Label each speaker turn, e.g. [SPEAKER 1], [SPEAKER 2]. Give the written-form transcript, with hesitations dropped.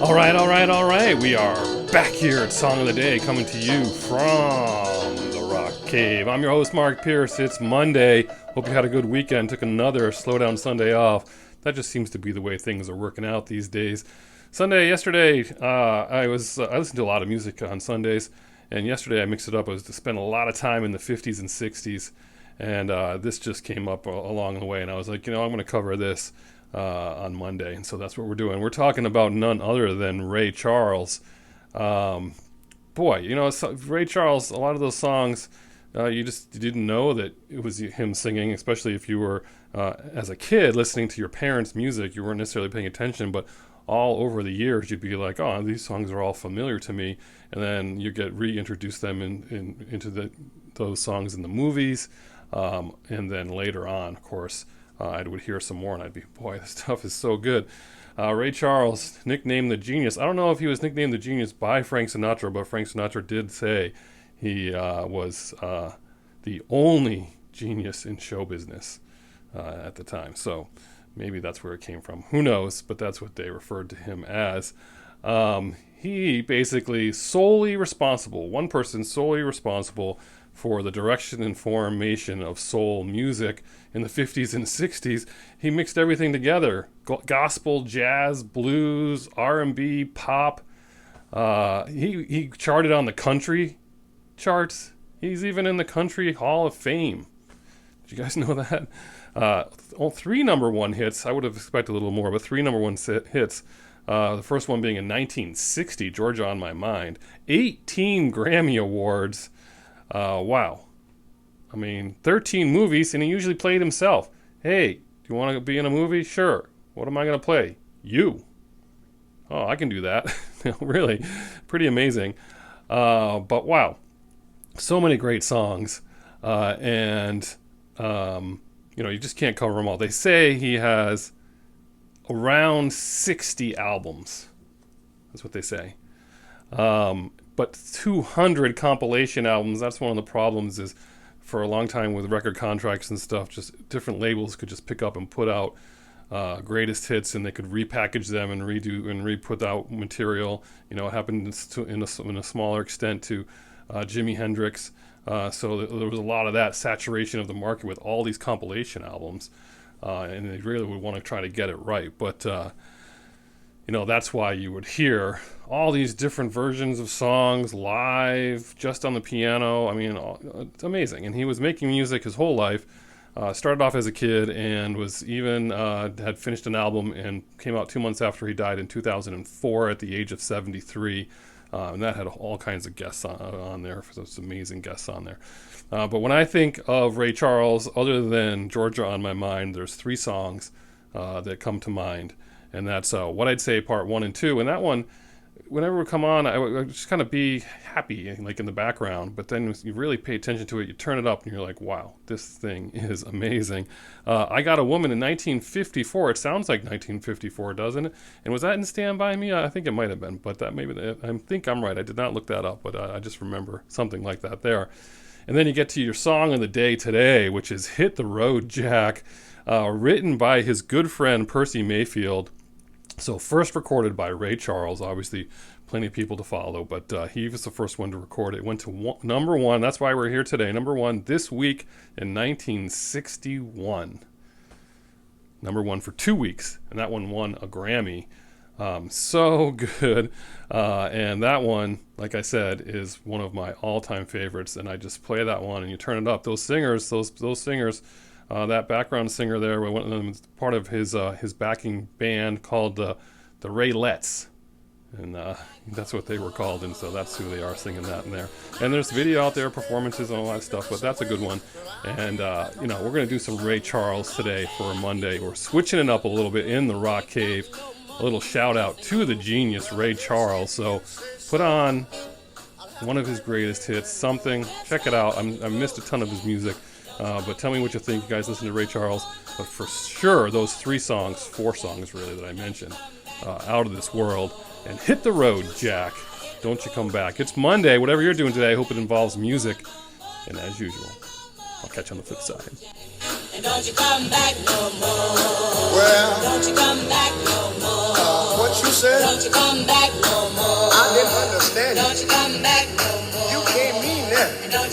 [SPEAKER 1] All right. We are back here at Song of the Day, coming to you from the Rock Cave. I'm your host, Mark Pierce. It's Monday. Hope you had a good weekend. Took another slow down Sunday off. That just seems to be the way things are working out these days. Yesterday, I listened to a lot of music on Sundays, and yesterday I mixed it up. I was to spend a lot of time in the 50s and 60s, and this just came up along the way, and I was like, I'm going to cover this on Monday, and so that's what we're doing. We're talking about none other than Ray Charles. Ray Charles, a lot of those songs, you didn't know that it was him singing, especially if you were, as a kid, listening to your parents' music. You weren't necessarily paying attention, but all over the years, you'd be like, oh, these songs are all familiar to me, and then you get reintroduced them into those songs in the movies, and then later on, of course, I would hear some more, and I'd be, boy, this stuff is so good. Ray Charles, nicknamed the Genius. I don't know if he was nicknamed the Genius by Frank Sinatra, but Frank Sinatra did say he was the only genius in show business at the time. So maybe that's where it came from. Who knows? But that's what they referred to him as. He basically one person solely responsible for the direction and formation of soul music in the 50s and 60s. He mixed everything together. Gospel, jazz, blues, R&B, pop. He charted on the country charts. He's even in the Country Hall of Fame. Did you guys know that? Three number one hits. I would have expected a little more, but three number one hits. The first one being in 1960, Georgia on My Mind. 18 Grammy Awards. Wow. 13 movies, and he usually played himself. Hey, do you want to be in a movie? Sure. What am I going to play? You. Oh, I can do that. Really, pretty amazing. But wow, so many great songs. You just can't cover them all. They say he has around 60 albums. That's what they say. But 200 compilation albums. That's one of the problems, is for a long time with record contracts and stuff, just different labels could just pick up and put out greatest hits, and they could repackage them and redo and re-put out material. It happened in a smaller extent to Jimi Hendrix. So there was a lot of that saturation of the market with all these compilation albums, and they really would want to try to get it right. But that's why you would hear all these different versions of songs live, just on the piano. It's amazing. And he was making music his whole life. Started off as a kid, and was even had finished an album and came out 2 months after he died in 2004 at the age of 73. And that had all kinds of guests on there. So it's amazing guests on there. But when I think of Ray Charles, other than Georgia on My Mind, there's three songs that come to mind. And that's What I'd Say Part 1 and 2. And that one, whenever it would come on, I would just kind of be happy, like in the background. But then you really pay attention to it, you turn it up, and you're like, wow, this thing is amazing. I Got a Woman in 1954. It sounds like 1954, doesn't it? And was that in Stand By Me? I think it might have been, but I think I'm right. I did not look that up, but I just remember something like that there. And then you get to your song of the day today, which is Hit the Road, Jack, written by his good friend Percy Mayfield. So first recorded by Ray Charles, obviously plenty of people to follow, but he was the first one to record it. It went to number one. That's why we're here today. Number one this week in 1961. Number one for 2 weeks, and that one won a Grammy. So good. And that one, like I said, is one of my all-time favorites, and I just play that one, and you turn it up. Those singers, that background singer there, was part of his backing band called the Raylettes, and that's what they were called, and so that's who they are singing that in there. And there's video out there, performances and all that stuff, but that's a good one. And we're going to do some Ray Charles today for a Monday. We're switching it up a little bit in the Rock Cave. A little shout out to the genius Ray Charles. So put on one of his greatest hits, something. Check it out. I missed a ton of his music. But tell me what you think. You guys listen to Ray Charles. But for sure, those four songs really that I mentioned, Out of This World and Hit the Road, Jack. Don't you come back. It's Monday. Whatever you're doing today, I hope it involves music. And as usual, I'll catch you on the flip side.
[SPEAKER 2] And don't you come back no more. Well, don't you come back no more.
[SPEAKER 3] What you said?
[SPEAKER 2] Don't you come back no more.
[SPEAKER 3] I didn't understand
[SPEAKER 2] Don't
[SPEAKER 3] it.
[SPEAKER 2] you come back no more.
[SPEAKER 3] You can't mean that.
[SPEAKER 2] And don't